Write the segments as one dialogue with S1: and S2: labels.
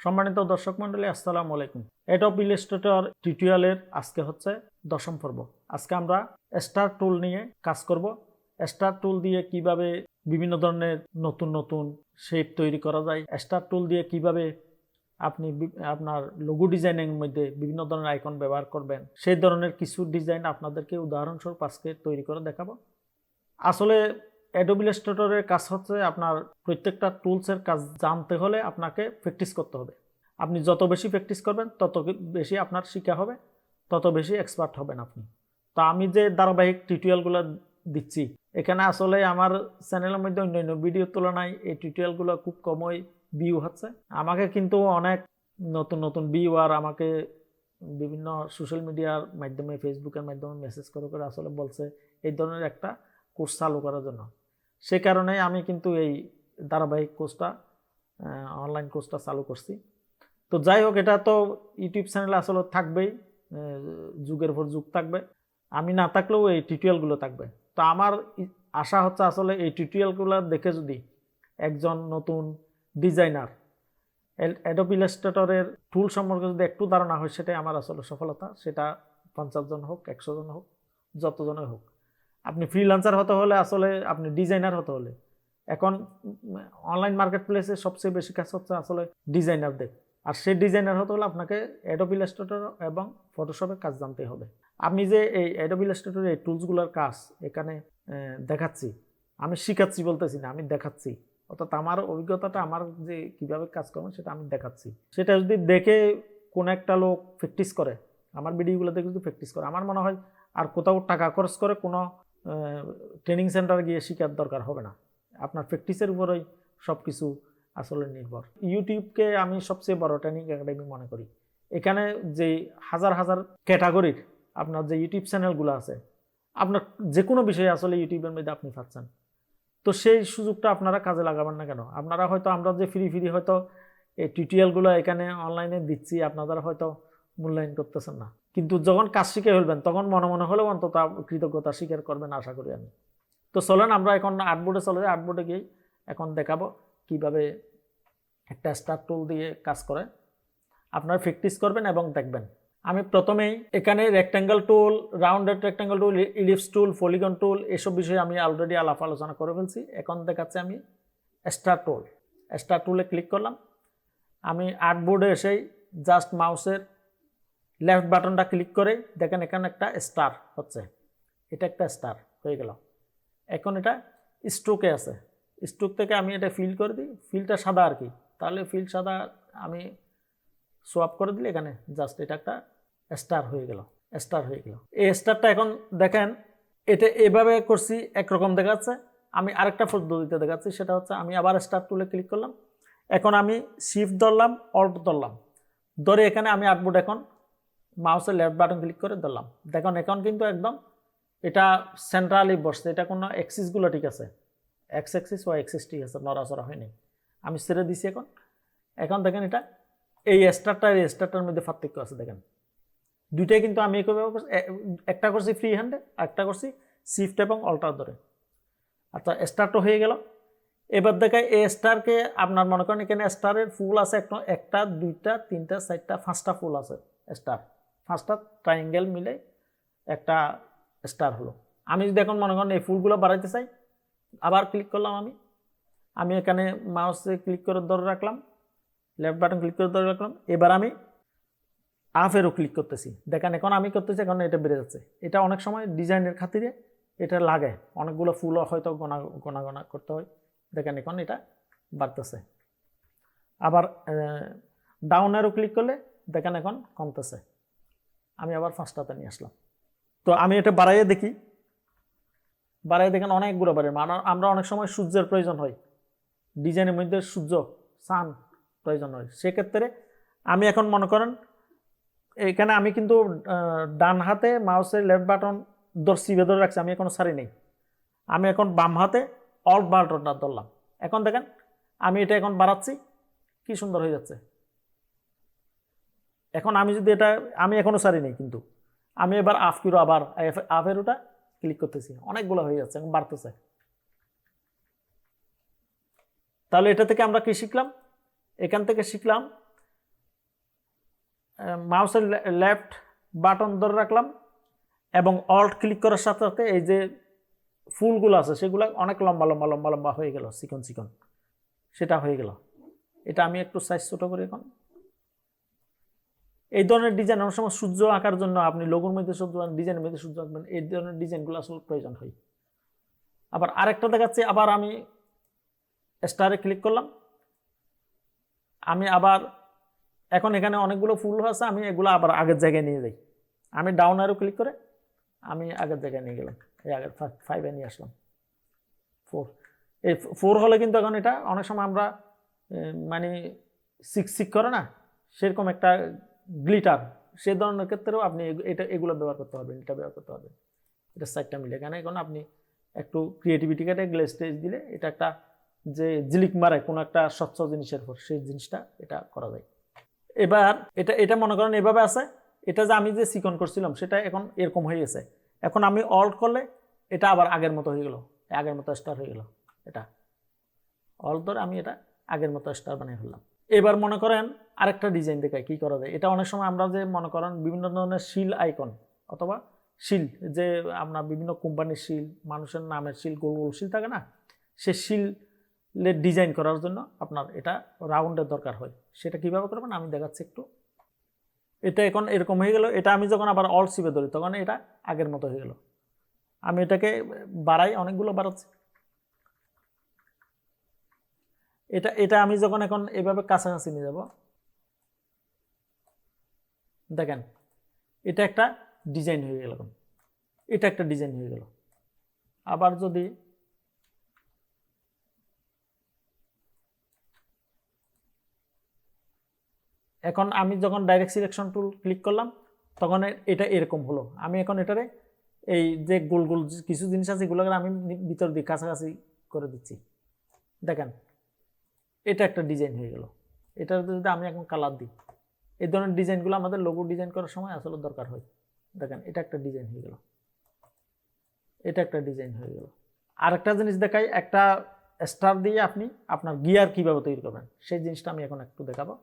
S1: সম্মানিত দর্শক মণ্ডলী, আসসালামু আলাইকুম। অ্যাডোব ইলাস্ট্রেটর টিউটোরিয়ালের আজকে হচ্ছে 10ম পর্ব। আজকে আমরা স্টার টুল নিয়ে কাজ করব। স্টার টুল দিয়ে কিভাবে বিভিন্ন ধরনের নতুন নতুন শেপ তৈরি করা যায়, স্টার টুল দিয়ে কিভাবে আপনি আপনার লোগো ডিজাইনের মধ্যে বিভিন্ন ধরনের আইকন ব্যবহার করবেন, সেই ধরনের কিছু ডিজাইন আপনাদেরকে উদাহরণস্বরূপ আজকে তৈরি করে দেখাবো। আসলে অ্যাডোব ইলাস্ট্রেটরের কাজ হচ্ছে আপনার প্রত্যেকটা টুলসের কাজ জানতে হলে আপনাকে প্র্যাকটিস করতে হবে। আপনি যত বেশি প্র্যাকটিস করবেন তত বেশি আপনার শেখা হবে, তত বেশি এক্সপার্ট হবেন আপনি। তো আমি যে ধারাবাহিক টিউটোরিয়ালগুলো দিচ্ছি, এখানে আসলে আমার চ্যানেলের মধ্যে অন্যান্য ভিডিওর তুলনায় এই টিউটোরিয়ালগুলো খুব কমই ভিউ হচ্ছে। আমাকে কিন্তু অনেক নতুন নতুন ভিউয়ার আমাকে বিভিন্ন সোশ্যাল মিডিয়ার মাধ্যমে, ফেসবুকের মাধ্যমে মেসেজ করে আসলে বলছে এই ধরনের একটা কোর্স চালু করার জন্য। সে কারণে আমি কিন্তু এই ধারাবাহিক কোর্সটা, অনলাইন কোর্সটা চালু করছি। তো যাই হোক, এটা তো ইউটিউব চ্যানেলে আসলে থাকবেই, যুগের পর যুগ থাকবে। আমি না থাকলেও এই টিউটোরিয়ালগুলো থাকবে। তো আমার আশা হচ্ছে আসলে এই টিউটোরিয়ালগুলো দেখে যদি একজন নতুন ডিজাইনার অ্যাডোব ইলাস্ট্রেটরের টুল সম্পর্কে যদি একটু ধারণা হয়, সেটাই আমার আসলে সফলতা। সেটা 50 জন হোক, 100 জন হোক, যতজনের হোক। আপনি ফ্রিল্যান্সার হতে হলে, আসলে আপনি ডিজাইনার হতে হলে, এখন অনলাইন মার্কেট প্লেসে সবচেয়ে বেশি কাজ হচ্ছে আসলে ডিজাইনারদের। আর সেই ডিজাইনার হতে হলে আপনাকে অ্যাডোব ইলাস্ট্রেটর এবং ফটোশপের কাজ জানতে হবে। আমি যে এই অ্যাডোব ইলাস্ট্রেটরের এই টুলসগুলোর কাজ এখানে দেখাচ্ছি, আমি শিখাচ্ছি বলতেছি না, আমি দেখাচ্ছি। অর্থাৎ আমার অভিজ্ঞতাটা, আমার যে কীভাবে কাজ করবেন সেটা আমি দেখাচ্ছি। সেটা যদি দেখে কোনো একটা লোক প্র্যাকটিস করে, আমার ভিডিওগুলো দেখে যদি প্র্যাকটিস করে, আমার মনে হয় আর কোথাও টাকা খরচ করে কোনো ট্রেনিং সেন্টারে গিয়ে শেখার দরকার হবে না। আপনার প্র্যাকটিসের উপরেই সব কিছু আসলে নির্ভর। ইউটিউবকে আমি সবচেয়ে বড় ট্রেনিং একাডেমি মনে করি। এখানে যে হাজার হাজার ক্যাটাগরির আপনার যে ইউটিউব চ্যানেলগুলো আছে, আপনার যে কোনো বিষয়ে আসলে ইউটিউবের মধ্যে আপনি পাচ্ছেন। তো সেই সুযোগটা আপনারা কাজে লাগাবেন না কেন? আপনারা হয়তো, আমরা যে ফ্রি হয়তো এই টিউটোরিয়ালগুলো এখানে অনলাইনে দিচ্ছি, আপনারা হয়তো মূল্যায়ন করতেছেন না, কিন্তু যখন কাজ শিখে ফেলবেন তখন মনে মনে হলেও অন্তত কৃতজ্ঞতা স্বীকার করবেন, আশা করি আমি। তো চলেন আমরা এখন আর্টবোর্ডে চলে যাই। আর্টবোর্ডে গিয়ে এখন দেখাবো কিভাবে একটা স্টার টুল দিয়ে কাজ করে। আপনারা প্র্যাকটিস করবেন এবং দেখবেন। আমি প্রথমেই এখানে রেক্ট্যাঙ্গেল টুল, রাউন্ডেড রেক্ট্যাঙ্গেল টুল, ইলিপস টুল, পলিগন টুল, এসব বিষয়ে আমি অলরেডি আলোচনা করে ফেলছি। এখন দেখাচ্ছি আমি স্টার টুল। স্টার টুলে ক্লিক করলাম। আমি আর্টবোর্ডে এসেই জাস্ট মাউসের লেফট বাটনটা ক্লিক করে দেখেন এখানে একটা স্টার হচ্ছে। এটা একটা স্টার হয়ে গেল। এখন এটা স্ট্রোকে আছে। স্ট্রোক থেকে আমি এটা ফিল করে দিই, ফিলটা সাদা আর কি। তাহলে ফিল সাদা আমি সোয়াপ করে দিলে এখানে জাস্ট এটা একটা স্টার হয়ে গেল। স্টার হয়ে গেল। এই স্টারটা এখন দেখেন, এটা এভাবে করছি, একরকম দেখাচ্ছে। আমি আরেকটা পদ্ধতিতে দেখাচ্ছি, সেটা হচ্ছে আমি আবার স্টার টুলে ক্লিক করলাম। এখন আমি শিফট ধরলাম, অল্ট ধরলাম, ধরে এখানে আমি আর্টবোর্ড এখন মাউসের লেফট বাটন ক্লিক করে ধরলাম। দেখুন এখন কিন্তু একদম এটা সেন্ট্রালি বসছে। এটা কোনো অ্যাক্সিসগুলো ঠিক আছে, এক্স অ্যাক্সিস ওয়াই অ্যাক্সিস ঠিক আছে, নড়াচড়া হয়নি। আমি ছেড়ে দিছি এখন। এখন দেখেন এটা এই স্টারটার মধ্যে পার্থক্য আছে। দেখেন দুইটাই কিন্তু আমি একটা করছি ফ্রি হ্যান্ডে, একটা করছি শিফট এবং অল্টার ধরে। আচ্ছা, স্টারটা হয়ে গেল। এবার দেখায় এই স্টারকে আপনার মনে করেন এখানে স্টারের ফুল আছে একটা, দুইটা, তিনটা, চারটা, 5টা ফুল আছে স্টার। 5টা ট্রায়াঙ্গেল মিলে একটা স্টার হলো। আমি যদি এখন মনে করেন এই ফুলগুলো বাড়াইতে চাই, আবার ক্লিক করলাম। আমি এখানে মাউসে ক্লিক করে ধরে রাখলাম, লেফট বাটন ক্লিক করে ধরে রাখলাম। এবার আমি আপেরও ক্লিক করতেছি। দেখেন এখন আমি করতেছি, এখন এটা বেড়ে যাচ্ছে। এটা অনেক সময় ডিজাইনের খাতিরে এটা লাগে, অনেকগুলো ফুলও হয়তো গোনা করতে হয়। দেখেন এখন এটা বাড়তেছে। আবার ডাউনেরও ক্লিক করলে দেখেন এখন কমতেছে। আমি আবার 5টাতে নিয়ে আসলাম। তো আমি এটা বাড়াইয়ে দেখি, দেখেন অনেকগুলো বাড়ে। আমরা অনেক সময় সূর্যের প্রয়োজন হয়, ডিজাইনের মধ্যে সূর্য, সান প্রয়োজন হয়। সেক্ষেত্রে আমি এখন মনে করেন এখানে আমি কিন্তু ডান হাতে মাউসের লেফট বাটন চিপে ধরে রাখছি, আমি এখনো ছাড়ি নেই। আমি এখন বাম হাতে অল্ট বাটনটা ধরলাম। এখন দেখেন আমি এটা এখন বাড়াচ্ছি, কি সুন্দর হয়ে যাচ্ছে। এখন আমি যদি এটা, আমি এখনো ছাড়ি নেই, কিন্তু আমি এবার আবার আপের ওটা ক্লিক করতেছি, অনেকগুলো হয়ে যাচ্ছে, এখন বাড়তেছে। তাহলে এটা থেকে আমরা কি শিখলাম? এখান থেকে শিখলাম মাউসের লেফট বাটন ধরে রাখলাম এবং অল্ট ক্লিক করার সাথে সাথে এই যে ফুলগুলো আছে সেগুলো অনেক লম্বা লম্বা লম্বা লম্বা হয়ে গেল, চিকন চিকন, সেটা হয়ে গেল। এটা আমি একটু সাইজ ছোট করি এখন। এই ধরনের ডিজাইন অনেক সময় সূর্য আঁকার জন্য আপনি লোগোর মধ্যে সূর্য ডিজাইনের মধ্যে সূর্য আঁকবেন, এই ধরনের ডিজাইনগুলো আসলে প্রয়োজন হয়। আবার আরেকটা দেখাচ্ছি, আবার আমি স্টারে ক্লিক করলাম, আমি আবার এখন এখানে অনেকগুলো ফুল আছে, আমি এগুলো আবার আগের জায়গায় নিয়ে যাই। আমি ডাউন অ্যারো ক্লিক করে আমি আগের জায়গায় নিয়ে গেলাম, এই আগের 5-এ নিয়ে আসলাম। 4 এই 4 হলে কিন্তু এখন এটা অনেক সময় আমরা মানে সিক করে না, সেরকম একটা গ্লিটার, সে ধরনের ক্ষেত্রেও আপনি এগুলো ব্যবহার করতে পারবেন, এটা ব্যবহার করতে পারবেন। এটা সাইডটা মিলে এখানে এখন আপনি একটু ক্রিয়েটিভিটি কাটে গ্লেজ টেজ দিলে এটা একটা যে ঝিলিক মারে কোনো একটা স্বচ্ছ জিনিসের পর, সেই জিনিসটা এটা করা যায়। এবার এটা মনে করেন এভাবে আছে, এটা যে আমি যে চিকন করছিলাম সেটা এখন এরকম হয়ে গেছে। এখন আমি অল্ট করলে এটা আবার আগের মতো হয়ে গেল, আগের মতো স্টার হয়ে গেল। এটা অল্ট ধরে আমি এটা আগের মতো স্টার বানিয়ে ফেললাম। এবার মনে করেন আরেকটা ডিজাইন দেখায় কি করা যায়। এটা অনেক সময় আমরা যে মনে করেন বিভিন্ন ধরনের শিল আইকন অথবা শিল, যে আমরা বিভিন্ন কোম্পানির শিল, মানুষের নামের শিল, গোল গোল শিল থাকে না, সে শিলের ডিজাইন করার জন্য আপনার এটা রাউন্ডের দরকার হয়। সেটা কিভাবে করবেন আমি দেখাচ্ছি একটু। এটা এখন এরকম হয়ে গেল। এটা আমি যখন আবার অল চিপে ধরি তখন এটা আগের মতো হয়ে গেল। আমি এটাকে বাড়াই, অনেকগুলো বাড়াচ্ছি। এটা আমি যখন এখন এভাবে কাছাকাছি নিয়ে যাব, দেখেন এটা একটা ডিজাইন হয়ে গেল। এটা একটা ডিজাইন হয়ে গেল। আবার যদি এখন আমি যখন ডাইরেক্ট সিলেকশন টুল ক্লিক করলাম তখন এটা এরকম হলো। আমি এখন এটারে এই যে গোল গোল কিছু জিনিস আছে এগুলোকে আমি ভিতর দিয়ে কাছাকাছি করে দিচ্ছি। দেখেন এটা একটা ডিজাইন হয়ে গেল। এটার যদি আমি এখন কালার দিই, এই ধরনের ডিজাইনগুলো আমাদের লোগো ডিজাইন করার সময় আসলে দরকার হয়। দেখেন এটা একটা ডিজাইন হয়ে গেল, এটা একটা ডিজাইন হয়ে গেল। আরেকটা জিনিস দেখাই, একটা স্টার দিয়ে আপনি আপনার গিয়ার কিভাবে তৈরি করবেন সেই জিনিসটা আমি এখন একটু দেখাবো।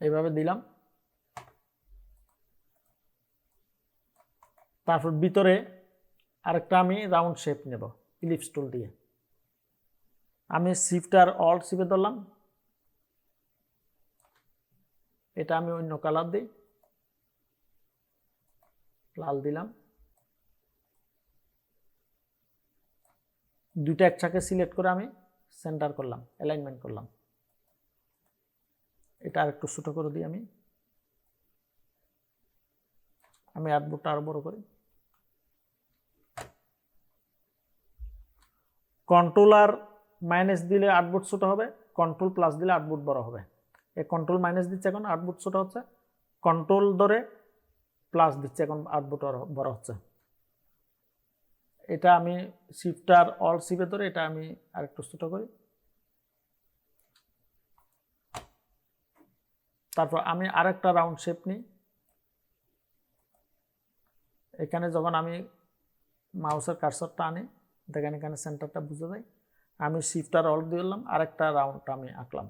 S1: এইভাবে দিলাম, তারপর ভিতরে আরেকটা আমি রাউন্ড শেপ নেব ইলিপস টুল দিয়ে। আমি শিফট আর অল্ট চিপে ধরলাম, এটা আমি অন্য কালার দিই, লাল দিলাম। দুইটা একসাথে সিলেক্ট করে আমি সেন্টার করলাম, অ্যালাইনমেন্ট করলাম। এটা আর একটু ছোট করে দিই। আমি আর্টবোর্ডটা আরো বড় করি। কন্ট্রোল আর মাইনাস দিলে আর্টবোর্ড ছোট হবে, কন্ট্রোল প্লাস দিলে আর্টবোর্ড বড় হবে। এই কন্ট্রোল মাইনাস দিচ্ছে এখন আর্টবোর্ড ছোট হচ্ছে, কন্ট্রোল ধরে প্লাস দিচ্ছে এখন আর্টবোর্ড বড় হচ্ছে। এটা আমি শিফট আর অল চিপে ধরে এটা আমি আরেকটু ছোট করি। তারপর আমি আরেকটা রাউন্ড শেপ নিই। এখানে যখন আমি মাউসের কার্সরটা আনি দেখেন এখানে সেন্টারটা বুঝে যায়। আমি শিফট আর অল দিলাম, আরেকটা রাউন্ড আমি আঁকলাম।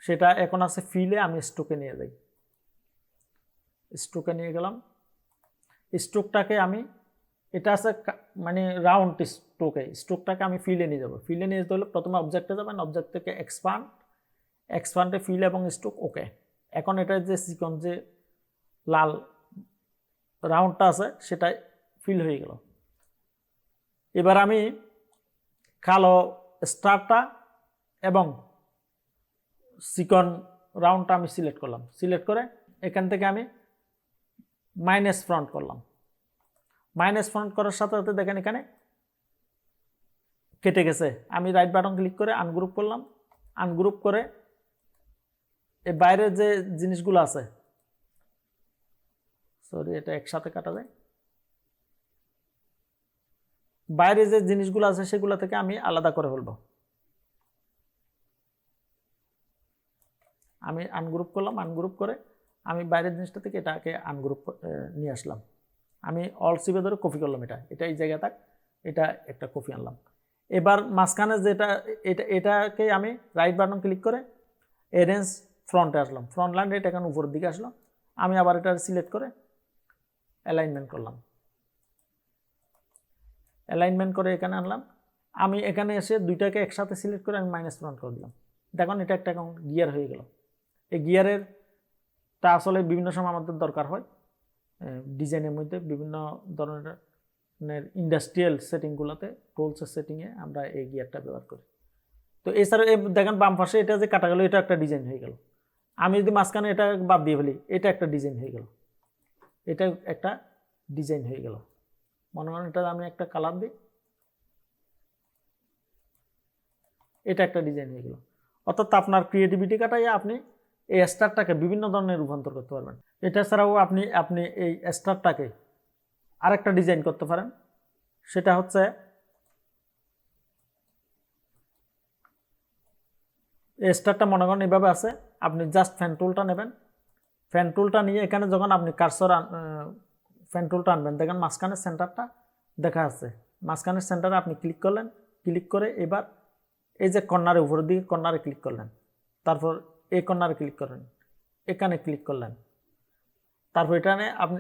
S1: সেটা এখন আছে ফিলে, আমি স্ট্রোকে নিয়ে যাই। স্ট্রোকে নিয়ে গেলাম, স্ট্রোকটাকে আমি এটা আছে মানে রাউন্ড স্ট্রোকটাকে আমি ফিলে নিয়ে যাব। ফিলে নিয়ে যেতে হলে প্রথমে অবজেক্টে যাবেন, অবজেক্ট থেকে এক্সপান্ডে ফিল এবং স্ট্রোক ওকে। এখন এটা যে চিকন যে লাল রাউন্ডটা আছে সেটা ফিল হয়ে গেল। এবার আমি কালো স্টারটা এবং চিকন রাউন্ডটা আমি সিলেক্ট করলাম। সিলেক্ট করে এখান থেকে আমি মাইনাস ফ্রন্ট করলাম। মাইনাস ফ্রন্ট করার সাথে সাথে দেখেন এখানে কেটে গেছে। আমি রাইট বাটন ক্লিক করে আনগ্রুপ করলাম। আনগ্রুপ করে এই বাইরের যে জিনিসগুলো আছে, সরি এটা একসাথে কাটা যায়, বাইরে যে জিনিসগুলো আছে সেগুলো থেকে আমি আলাদা করে ফেলবো। আমি আনগ্রুপ করলাম, আনগ্রুপ করে আমি বাইরের জিনিসটা থেকে এটাকে আনগ্রুপ নিয়ে আসলাম। আমি অল চিপে ধরে কপি করলাম, এটা এই জায়গায় থাক, এটা একটা কপি আনলাম। এবার মাঝখানে যেটা এটাকে আমি রাইট বাটন ক্লিক করে এরেঞ্জ ফ্রন্টে আসলাম, ফ্রন্ট লাইন এটা এখন উপরের দিকে আসলো। আমি আবার এটা সিলেক্ট করে অ্যালাইনমেন্ট করলাম, অ্যালাইনমেন্ট করে এখানে আনলাম। আমি এখানে এসে দুইটাকে একসাথে সিলেক্ট করে আমি মাইনাস ফ্রন্ট করে দিলাম। দেখুন এটা একটা এখন গিয়ার হয়ে গেল। এই গিয়ারেরটা আসলে বিভিন্ন সময় আমাদের দরকার হয় ডিজাইনের মধ্যে, বিভিন্ন ধরনের ইন্ডাস্ট্রিয়াল সেটিংগুলোতে, টুলসের সেটিংয়ে আমরা এই গিয়ারটা ব্যবহার করি। তো এছাড়া দেখেন বাম পাশে এটা যে কাটা গেল, এটা একটা ডিজাইন হয়ে গেল। আমি যদি মাঝখানে এটা বাদ দিয়ে ফেলি, এটা একটা ডিজাইন হয়ে গেল, এটা একটা ডিজাইন হয়ে গেল। মনে করেন এটা আমি একটা কালার দিই, এটা একটা ডিজাইন হয়ে গেল। অর্থাৎ আপনার ক্রিয়েটিভিটি কাটাইয়া আপনি এই স্টারটাকে বিভিন্ন ধরনের রূপান্তর করতে পারবেন। এটা ছাড়াও আপনি এই স্টারটাকে আরেকটা ডিজাইন করতে পারেন। সেটা হচ্ছে এই স্টারটা মনে করেন এভাবে আছে, আপনি জাস্ট ফ্যান টুলটা নেবেন, ফ্যান টুলটা নিয়ে এখানে যখন আপনি কার্সর ফ্যান টুলটা আনবেন, দেখেন মাঝখানের সেন্টারটা দেখা আছে, মাঝখানের সেন্টারে আপনি ক্লিক করলেন, ক্লিক করে এবার এই যে কর্নারে উপরের দিকে কর্নারে ক্লিক করলেন, তারপর এই কর্নারে ক্লিক করলেন, এখানে ক্লিক করলেন, তারপর এখানে আপনি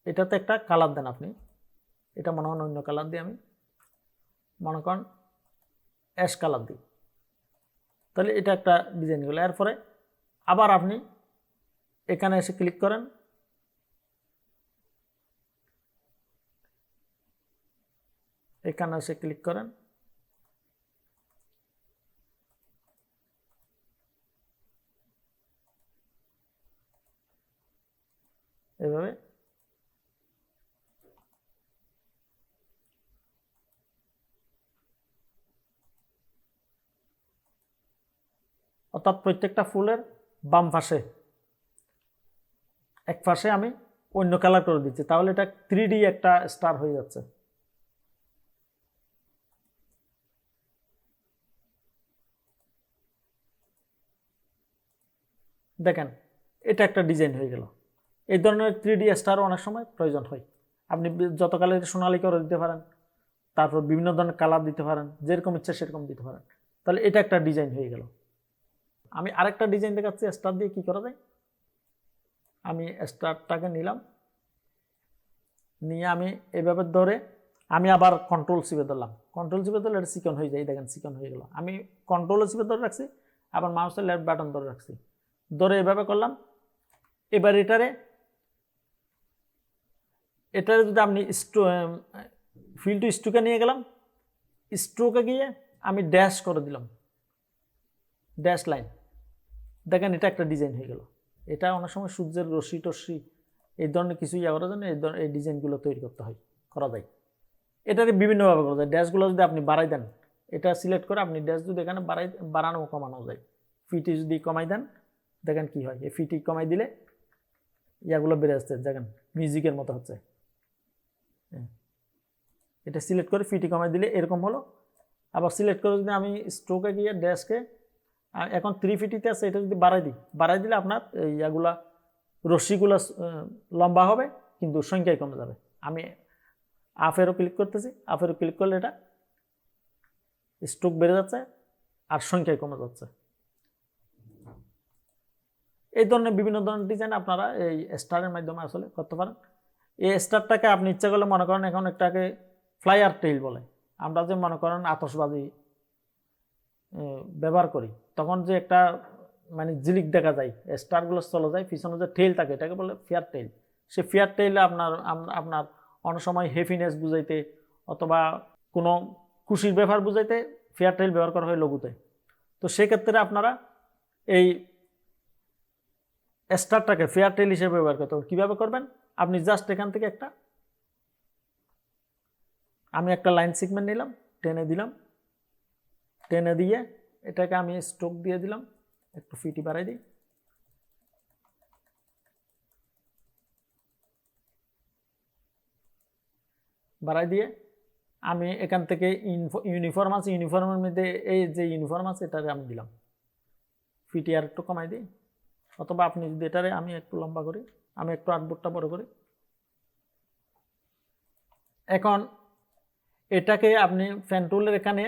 S1: এটাতে একটা কালার দেন। আপনি এটা মনে করেন অন্য কালার দিই, আমি মনে করেন অ্যাশ কালার দিই, তাহলে এটা একটা ডিজাইন হলো। এরপরে আবার আপনি এখানে এসে ক্লিক করেন, এখানে এসে ক্লিক করেন, এভাবে অর্থাৎ প্রত্যেকটা ফুলের বাম পাশে এক পাশে আমি অন্য কালার করে দিচ্ছি, তাহলে এটা 3D একটা স্টার হয়ে যাচ্ছে। দেখেন এটা একটা ডিজাইন হয়ে গেল। এই ধরনের 3D স্টারও অনেক সময় প্রয়োজন হয়। আপনি যত কালার সোনালি করে দিতে পারেন, তারপর বিভিন্ন ধরনের কালার দিতে পারেন, যেরকম ইচ্ছা সেরকম দিতে পারেন, তাহলে এটা একটা ডিজাইন হয়ে গেল। আমি আরেকটা ডিজাইন দেখাচ্ছি স্টার দিয়ে কি করা যায়। আমি স্টারটাকে নিলাম, নিয়ে আমি এভাবে ধরে আমি আবার কন্ট্রোল চিপে ধরলাম, কন্ট্রোল চিপে ধরলে এটা চিকন হয়ে যায়, দেখেন চিকন হয়ে গেল। আমি কন্ট্রোল চিপে ধরে রাখছি, আবার মাউসের লেফট বাটন ধরে রাখছি, ধরে এভাবে করলাম। এবার এটারে যদি আপনি ফিল টু স্ট্রোকে নিয়ে গেলাম, স্ট্রোকে গিয়ে আমি ড্যাশ করে দিলাম, ড্যাশ লাইন, দেখেন এটা একটা ডিজাইন হয়ে গেল। এটা অনেক সময় সূর্যের রশ্মি টশ্মি এই ধরনের কিছু ইয়ে করার জন্য এই ডিজাইনগুলো তৈরি করতে হয়, করা যায়। এটারে বিভিন্নভাবে করা যায়। ড্যাশগুলো যদি আপনি বাড়াই দেন, এটা সিলেক্ট করে আপনি ড্যাশ যদি এখানে বাড়ানো কমানো যায়, ফিটি যদি কমাই দেন, দেখেন কি হয়। এই ফিটি কমাই দিলে ইয়াগুলো বেড়ে আসছে, দেখেন মিউজিকের মতো হচ্ছে। এটা সিলেক্ট করে ফিটি কমাই দিলে এরকম হলো। আবার সিলেক্ট করে যদি আমি স্ট্রোকে গিয়ে ড্যাশকে এখন 350 আছে, এটা যদি বাড়াই দিলে আপনার ইয়াগুলা রশ্মিগুলো লম্বা হবে, কিন্তু সংখ্যায় কমে যাবে। আমি আপেরও ক্লিক করতেছি, আপেরও ক্লিক করলে এটা স্ট্রোক বেড়ে যাচ্ছে আর সংখ্যায় কমে যাচ্ছে। এই ধরনের বিভিন্ন ধরনের ডিজাইন আপনারা এই স্টারের মাধ্যমে আসলে করতে পারেন। এই স্টারটাকে আপনি ইচ্ছা করলে মনে করেন এখন একটাকে ফ্লায়ার টেইল বলে। আমরা যে মনে করেন আতশবাজি ব্যবহার করি, তখন যে একটা মানে ঝিলিক দেখা যায়, স্টারগুলো চলে যায়, পিছনে যে টেইল থাকে এটাকে বলে ফেয়ার টেইল। সে ফেয়ার টেইলে আপনার অনেক সময় হ্যাপিনেস বুঝাইতে অথবা কোনো খুশির ব্যাপার বুঝাইতে ফেয়ার টেইল ব্যবহার করা হয় লঘুতে। তো সেক্ষেত্রে আপনারা এই স্টারটাকে ফেয়ার টেইল হিসেবে ব্যবহার করতে হবে। কীভাবে করবেন, আপনি জাস্ট এখান থেকে আমি একটা লাইন সেগমেন্ট নিলাম, টেনে দিলাম, টেনে দিয়ে এটাকে আমি স্ট্রোক দিয়ে দিলাম, একটু ফিটি বাড়াই দিই, বাড়াই দিয়ে আমি এখান থেকে ইউনিফর্ম আছে, ইউনিফর্মের মধ্যে এই যে ইউনিফর্ম আছে এটাকে আমি দিলাম, ফিটি আর একটু কমাই দিই, অথবা আপনি যদি এটারে আমি একটু লম্বা করি, আমি একটু আর্টবোর্ডটা বড় করি। এখন এটাকে আপনি পেন টুলের এখানে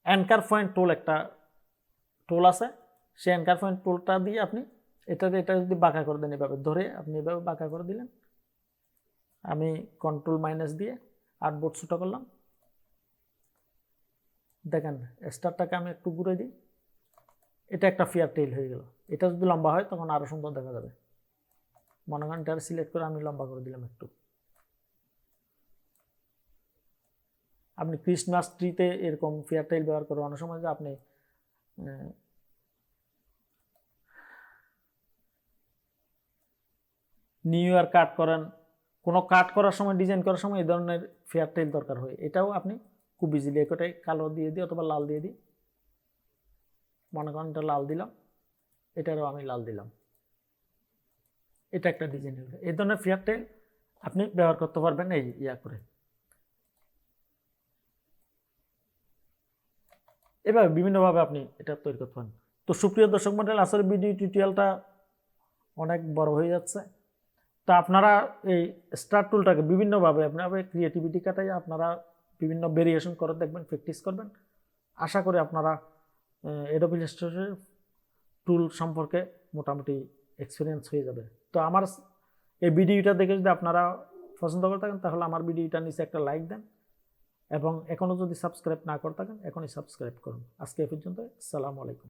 S1: অ্যাঙ্কার পয়েন্ট টুল একটা টুল আছে, সেই অ্যাঙ্কার পয়েন্ট টুলটা দিয়ে আপনি এটা যদি বাঁকা করে দেন, এভাবে ধরে আপনি এভাবে বাঁকা করে দিলেন। আমি কন্ট্রোল মাইনাস দিয়ে আর্টবোর্ড ছোটো করলাম। দেখেন স্টারটাকে আমি একটু ঘুরে দিই, এটা একটা ফেয়ার টেইল হয়ে গেল। এটা যদি লম্বা হয় তখন আরও সুন্দর দেখা যাবে। মনে করেন এটা সিলেক্ট করে আমি লম্বা করে দিলাম একটু। আপনি ক্রিসমাস ট্রিতে এরকম ফেয়ার টেইল ব্যবহার করে অনেক সময় যে আপনি নিউ ইয়ার কাট করেন, কোনো কাট করার সময় ডিজাইন করার সময় এই ধরনের ফেয়ার টেইল দরকার হয়। এটাও আপনি খুব ইজিলি এটাই কালো দিয়ে দিই অথবা লাল দিয়ে দিই। মনে করেন এটা লাল দিলাম, এটারও আমি লাল দিলাম। এটা একটা ডিজাইন হলো। এই ধরনের ফেয়ার টেইল আপনি ব্যবহার করতে পারবেন এই ইয়া করে। এভাবে বিভিন্নভাবে আপনি এটা তৈরি করতে পারেন। তো সুপ্রিয় দর্শক মণ্ডলী, আসলে ভিডিও টিউটোরিয়ালটা অনেক বড় হয়ে যাচ্ছে। তো আপনারা এই স্টার টুলটাকে বিভিন্নভাবে আপনারা ক্রিয়েটিভিটি কাটাই আপনারা বিভিন্ন ভেরিয়েশন করে দেখবেন, প্র্যাকটিস করবেন। আশা করি আপনারা অ্যাডোব ইলাস্ট্রেটর টুল সম্পর্কে মোটামুটি এক্সপিরিয়েন্স হয়ে যাবে। তো আমার এই ভিডিওটা দেখে যদি আপনারা পছন্দ করে থাকেন তাহলে আমার ভিডিওটার নিচে একটা লাইক দেন, এবং এখনও যদি সাবস্ক্রাইব না করে থাকেন এখনই সাবস্ক্রাইব করুন। আজকে এ পর্যন্ত, আসসালামু আলাইকুম।